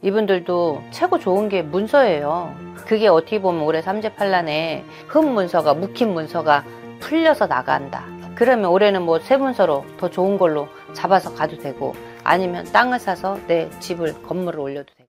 이분들도 최고 좋은 게 문서예요. 그게 어떻게 보면 올해 삼재팔란에 흠 문서가, 묵힌 문서가 풀려서 나간다. 그러면 올해는 뭐 새 문서로 더 좋은 걸로 잡아서 가도 되고, 아니면 땅을 사서 내 집을, 건물을 올려도 되고.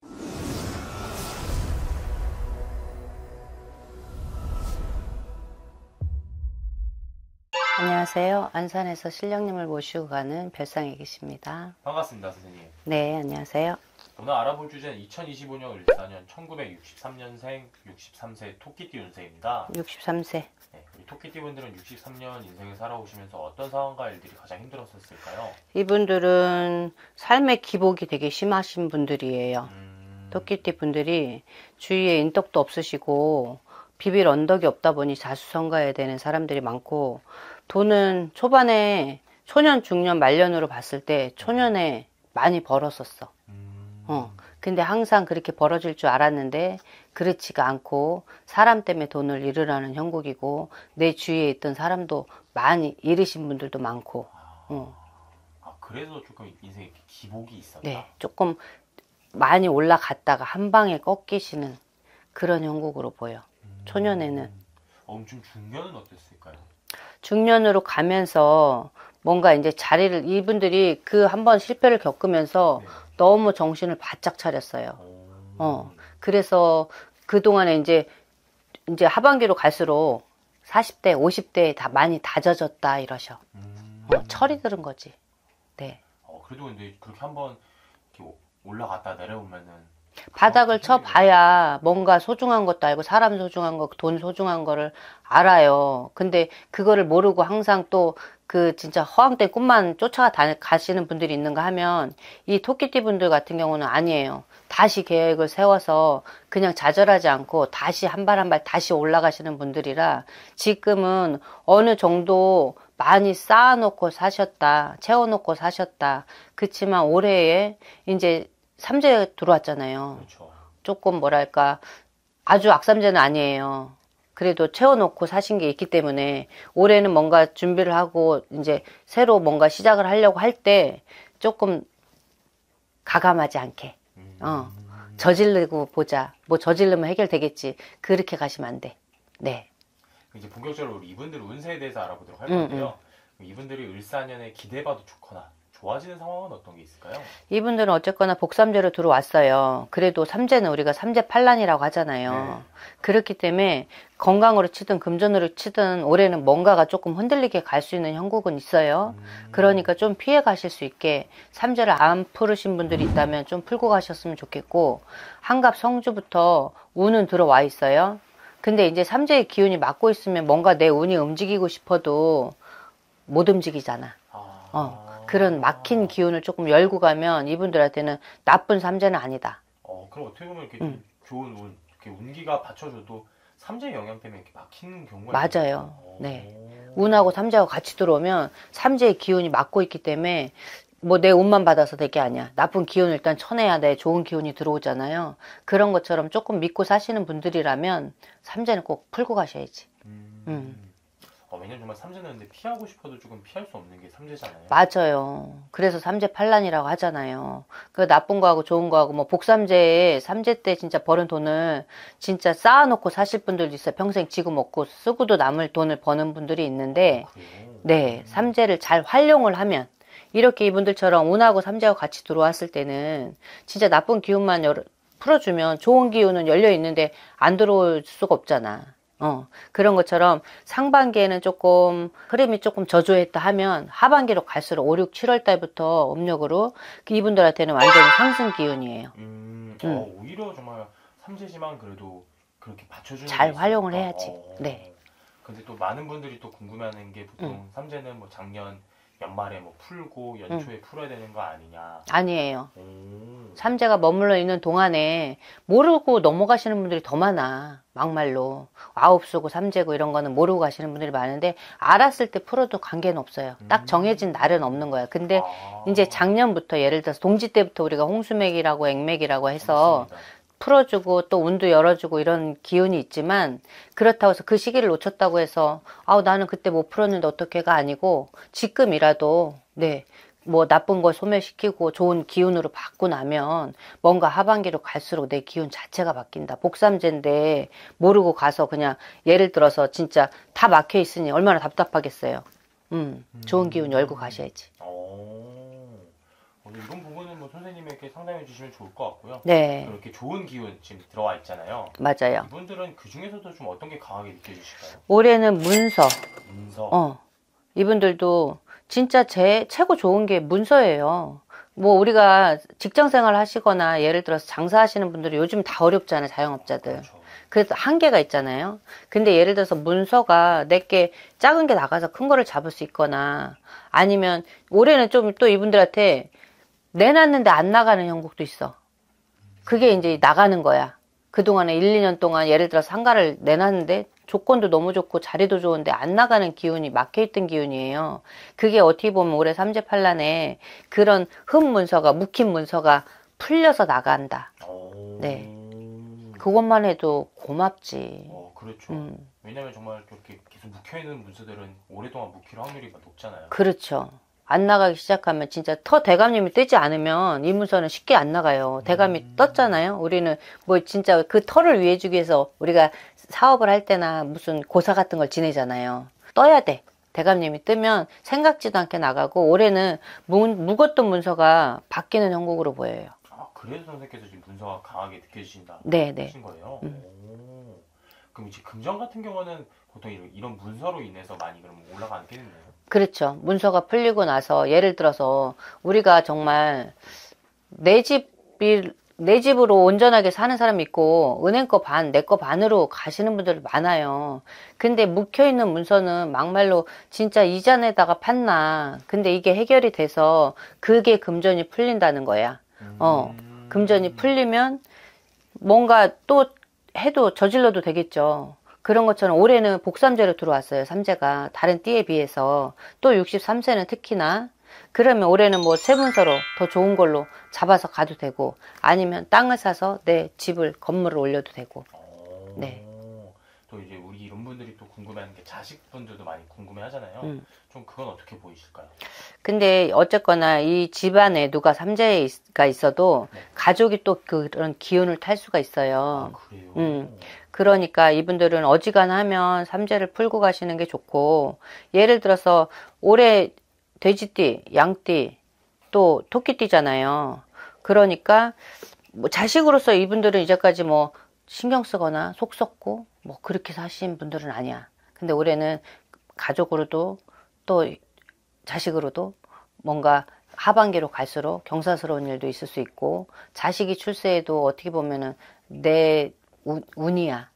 안녕하세요. 안산에서 신령님을 모시고 가는 별상에 계십니다. 반갑습니다, 선생님. 네, 안녕하세요. 오늘 알아볼 주제는 2025년 을사년 1963년생 63세 토끼띠 운세입니다. 63세. 네, 우리 토끼띠 분들은 63년 인생을 살아오시면서 어떤 상황과 일들이 가장 힘들었을까요? 이분들은 삶의 기복이 되게 심하신 분들이에요. 토끼띠 분들이 주위에 인덕도 없으시고 비빌 언덕이 없다 보니 자수성가해야 되는 사람들이 많고, 돈은 초반에 초년, 중년, 말년으로 봤을 때 초년에 많이 벌었었어. 근데 항상 그렇게 벌어질 줄 알았는데 그렇지가 않고 사람 때문에 돈을 잃으라는 형국이고, 내 주위에 있던 사람도 많이 잃으신 분들도 많고. 그래서 조금 인생에 기복이 있었다? 네, 조금 많이 올라갔다가 한 방에 꺾이시는 그런 형국으로 보여. 초년에는. 좀 중년은 어땠을까요? 중년으로 가면서 뭔가 이제 자리를, 이분들이 그 한 번 실패를 겪으면서 네. 너무 정신을 바짝 차렸어요. 그래서 그동안에 이제 하반기로 갈수록 40대, 50대에 다 많이 다져졌다 이러셔. 철이 들은 거지. 네. 그래도 근데 그렇게 한번 올라갔다 내려오면은 바닥을 쳐봐야 뭔가 소중한 것도 알고, 사람 소중한 거, 돈 소중한 거를 알아요. 근데 그거를 모르고 항상 또 그 진짜 허황된 꿈만 가시는 분들이 있는가 하면, 이 토끼띠 분들 같은 경우는 아니에요. 다시 계획을 세워서 그냥 좌절하지 않고 다시 한 발 한 발 다시 올라가시는 분들이라, 지금은 어느 정도 많이 쌓아놓고 사셨다, 채워놓고 사셨다. 그치만 올해에 이제 삼재 들어왔잖아요. 그렇죠. 조금 뭐랄까, 아주 악삼재는 아니에요. 그래도 채워놓고 사신 게 있기 때문에 올해는 뭔가 준비를 하고 이제 새로 뭔가 시작을 하려고 할 때 조금 가감하지 않게 저지르고 보자. 뭐 저지르면 해결되겠지. 그렇게 가시면 안 돼. 네. 이제 본격적으로 우리 이분들 운세에 대해서 알아보도록 할 건데요. 이분들이 을사년에 기대봐도 좋거나 좋아지는 상황은 어떤 게 있을까요? 이분들은 어쨌거나 복삼재로 들어왔어요. 그래도 삼재는 우리가 삼재팔란이라고 하잖아요. 네. 그렇기 때문에 건강으로 치든 금전으로 치든 올해는 뭔가가 조금 흔들리게 갈 수 있는 형국은 있어요. 그러니까 좀 피해 가실 수 있게, 삼재를 안 풀으신 분들이 있다면 좀 풀고 가셨으면 좋겠고, 한갑 성주부터 운은 들어와 있어요. 근데 이제 삼재의 기운이 맞고 있으면 뭔가 내 운이 움직이고 싶어도 못 움직이잖아. 그런 막힌 기운을 조금 열고 가면 이분들한테는 나쁜 삼재는 아니다. 그럼 어떻게 보면 이렇게 좋은 운, 이렇게 운기가 받쳐줘도 삼재 영향 때문에 이렇게 막히는 경우가 맞아요. 네. 운하고 삼재하고 같이 들어오면 삼재의 기운이 막고 있기 때문에 뭐 내 운만 받아서 될 게 아니야. 나쁜 기운을 일단 쳐내야 내 좋은 기운이 들어오잖아요. 그런 것처럼 조금 믿고 사시는 분들이라면 삼재는 꼭 풀고 가셔야지. 왜냐면 정말 삼재는 근데 피하고 싶어도 조금 피할 수 없는 게 삼재잖아요. 맞아요. 그래서 삼재팔란이라고 하잖아요. 그 나쁜 거하고 좋은 거하고, 뭐 복삼재에 삼재 때 진짜 버는 돈을 진짜 쌓아놓고 사실 분들도 있어요. 평생 지고 먹고 쓰고도 남을 돈을 버는 분들이 있는데, 네, 삼재를 잘 활용을 하면, 이렇게 이분들처럼 운하고 삼재하고 같이 들어왔을 때는 진짜 나쁜 기운만 풀어주면 좋은 기운은 열려 있는데 안 들어올 수가 없잖아. 그런 것처럼 상반기에는 조금 흐름이 조금 저조했다 하면 하반기로 갈수록 5, 6, 7월 달부터 음력으로 이분들한테는 완전히 상승 기운이에요. 오히려 정말 삼재지만 그래도 그렇게 받쳐주는 잘 활용을 해야지. 네. 근데 또 많은 분들이 또 궁금해하는 게, 보통 삼재는 뭐 작년 연말에 뭐 풀고 연초에 풀어야 되는 거 아니냐? 아니에요. 삼재가 머물러 있는 동안에 모르고 넘어가시는 분들이 더 많아. 막말로 아홉수고 삼재고 이런 거는 모르고 가시는 분들이 많은데, 알았을 때 풀어도 관계는 없어요. 딱 정해진 날은 없는 거야. 근데 이제 작년부터, 예를 들어서 동지 때부터 우리가 홍수맥이라고 액맥이라고 해서 맞습니다. 풀어주고 또 운도 열어주고 이런 기운이 있지만, 그렇다고 해서 그 시기를 놓쳤다고 해서 나는 그때 못 풀었는데 어떻게가 아니고, 지금이라도 네, 뭐 나쁜 걸 소멸시키고 좋은 기운으로 받고 나면 뭔가 하반기로 갈수록 내 기운 자체가 바뀐다. 복삼재인데 모르고 가서 그냥 예를 들어서 진짜 다 막혀 있으니 얼마나 답답하겠어요. 좋은 기운 열고 가셔야지. 이런 부분은 뭐 선생님에게 상담해 주시면 좋을 것 같고요. 네. 이렇게 좋은 기운 지금 들어와 있잖아요. 맞아요. 이분들은 그 중에서도 좀 어떤 게 강하게 느껴지실까요? 올해는 문서. 문서. 이분들도 진짜 최고 좋은 게 문서예요. 뭐 우리가 직장 생활 하시거나 예를 들어서 장사하시는 분들이 요즘 다 어렵잖아요. 자영업자들. 그렇죠. 그래서 한계가 있잖아요. 근데 예를 들어서 문서가 내게 작은 게 나가서 큰 거를 잡을 수 있거나 아니면 올해는 좀 또 이분들한테 내놨는데 안 나가는 형국도 있어. 그게 이제 나가는 거야. 그동안에 1, 2년 동안 예를 들어서 상가를 내놨는데 조건도 너무 좋고 자리도 좋은데 안 나가는 기운이 막혀있던 기운이에요. 그게 어떻게 보면 올해 삼재팔란에 그런 흠문서가 묵힌 문서가 풀려서 나간다. 네. 그것만 해도 고맙지. 그렇죠. 왜냐면 정말 그렇게 계속 묵혀있는 문서들은 오랫동안 묵힐 확률이 높잖아요. 그렇죠. 안 나가기 시작하면 진짜 대감님이 뜨지 않으면 이 문서는 쉽게 안 나가요. 대감이 떴잖아요. 우리는 뭐 진짜 그 터를 위해 주기 위해서 우리가 사업을 할 때나 무슨 고사 같은 걸 지내잖아요. 떠야 돼. 대감님이 뜨면 생각지도 않게 나가고 올해는 묵었던 문서가 바뀌는 형국으로 보여요. 그래서 선생님께서 지금 문서가 강하게 느껴지신다. 네네. 하신 거예요. 그럼 이제 금전 같은 경우는 보통 이런 문서로 인해서 많이 그럼 올라가겠네요. 그렇죠. 문서가 풀리고 나서 예를 들어서 우리가 정말 내 집으로 온전하게 사는 사람이 있고 은행 거 반, 내 거 반으로 가시는 분들 많아요. 근데 묵혀있는 문서는 막말로 진짜 이자 내다가 팠나. 근데 이게 해결이 돼서 그게 금전이 풀린다는 거야. 금전이 풀리면 뭔가 또 해도 저질러도 되겠죠. 그런 것처럼 올해는 복삼재로 들어왔어요. 삼재가 다른 띠에 비해서. 또 63세는 특히나. 그러면 올해는 뭐 세문서로 더 좋은 걸로 잡아서 가도 되고 아니면 땅을 사서 내 집을 건물을 올려도 되고. 네. 또 이제 우리 이런 분들이 또 궁금해하는 게 자식분들도 많이 궁금해하잖아요. 좀 그건 어떻게 보이실까요? 근데 어쨌거나 이 집안에 누가 삼재가 있어도 네. 가족이 또 그런 기운을 탈 수가 있어요. 그래요? 그러니까 이분들은 어지간하면 삼재를 풀고 가시는 게 좋고 예를 들어서 올해 돼지띠, 양띠, 또 토끼띠잖아요. 그러니까 뭐 자식으로서 이분들은 이제까지 뭐 신경 쓰거나 속 썩고 뭐 그렇게 사신 분들은 아니야. 근데 올해는 가족으로도 또 자식으로도 뭔가 하반기로 갈수록 경사스러운 일도 있을 수 있고 자식이 출세해도 어떻게 보면은 내 운이야.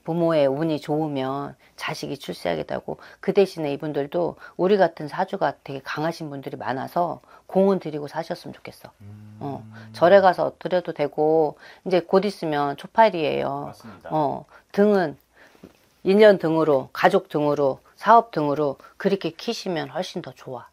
부모의 운이 좋으면 자식이 출세하게 되고 그 대신에 이분들도 우리 같은 사주가 되게 강하신 분들이 많아서 공은 들이고 사셨으면 좋겠어. 절에 가서 드려도 되고 이제 곧 있으면 초팔이에요. 맞습니다. 등은 인연 등으로 가족 등으로 사업 등으로 그렇게 키시면 훨씬 더 좋아.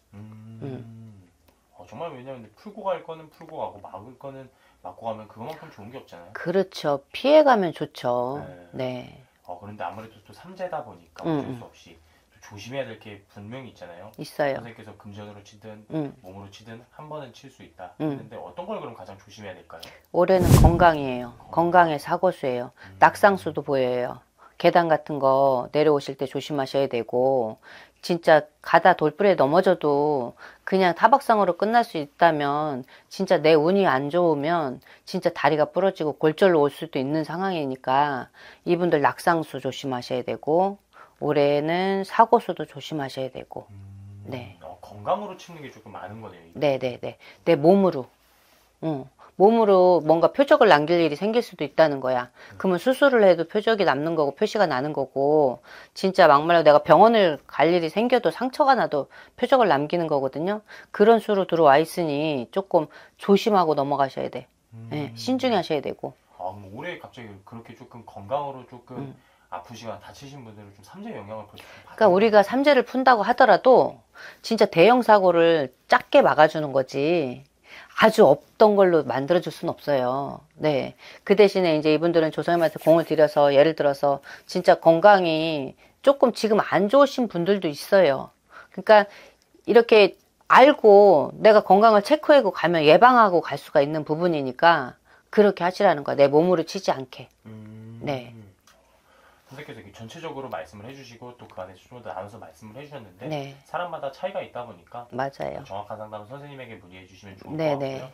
정말 왜냐면 풀고 갈 거는 풀고 가고 막을 거는 막고 가면 그거만큼 좋은 게 없잖아요. 그렇죠. 피해가면 좋죠. 네. 그런데 아무래도 또 삼재다 보니까 어쩔 수 없이 또 조심해야 될 게 분명히 있잖아요. 있어요. 선생님께서 금전으로 치든 몸으로 치든 한 번은 칠 수 있다. 했는데 어떤 걸 그럼 가장 조심해야 될까요? 올해는 건강이에요. 건강의 사고수예요. 낙상수도 보여요. 계단 같은 거 내려오실 때 조심하셔야 되고 진짜 가다 돌불에 넘어져도 그냥 타박상으로 끝날 수 있다면 진짜 내 운이 안 좋으면 진짜 다리가 부러지고 골절로 올 수도 있는 상황이니까 이분들 낙상수 조심하셔야 되고 올해는 사고수도 조심하셔야 되고 네. 건강으로 치는 게 조금 많은 거네요. 네네네. 내 몸으로. 몸으로 뭔가 표적을 남길 일이 생길 수도 있다는 거야. 그러면 수술을 해도 표적이 남는 거고 표시가 나는 거고 진짜 막말로 내가 병원을 갈 일이 생겨도 상처가 나도 표적을 남기는 거거든요. 그런 수로 들어와 있으니 조금 조심하고 넘어가셔야 돼. 네, 신중히 하셔야 되고. 그럼 올해 갑자기 그렇게 조금 건강으로 조금 아프시거나 다치신 분들은 좀 삼재 영향을 좀 그러니까 우리가 삼재를 푼다고 하더라도 진짜 대형 사고를 작게 막아주는 거지. 아주 없던 걸로 만들어줄 수는 없어요. 네. 그 대신에 이제 이분들은 조상님한테 공을 들여서 예를 들어서 진짜 건강이 조금 지금 안 좋으신 분들도 있어요. 그러니까 이렇게 알고 내가 건강을 체크하고 가면 예방하고 갈 수가 있는 부분이니까 그렇게 하시라는 거야. 내 몸으로 치지 않게. 네. 선생님께서 이렇게 전체적으로 말씀을 해주시고 또 그 안에서 좀 더 나눠서 말씀을 해주셨는데 네. 사람마다 차이가 있다 보니까 맞아요. 정확한 상담은 선생님에게 문의해 주시면 좋을 네, 것 같고요. 네.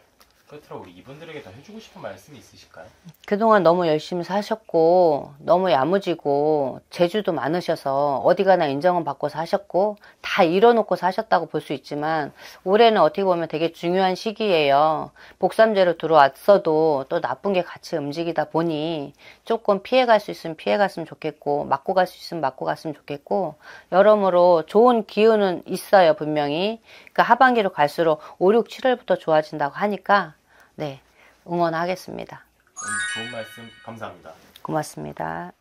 끝으로 우리 이분들에게 더 해주고 싶은 말씀이 있으실까요? 그동안 너무 열심히 사셨고 너무 야무지고 재주도 많으셔서 어디 가나 인정은 받고 사셨고 다 이뤄놓고 사셨다고 볼 수 있지만 올해는 어떻게 보면 되게 중요한 시기예요. 복삼제로 들어왔어도 또 나쁜 게 같이 움직이다 보니 조금 피해갈 수 있으면 피해갔으면 좋겠고 맞고 갈 수 있으면 맞고 갔으면 좋겠고 여러모로 좋은 기운은 있어요. 분명히. 그러니까 하반기로 갈수록 5, 6, 7월부터 좋아진다고 하니까 네, 응원하겠습니다. 좋은 말씀 감사합니다. 고맙습니다.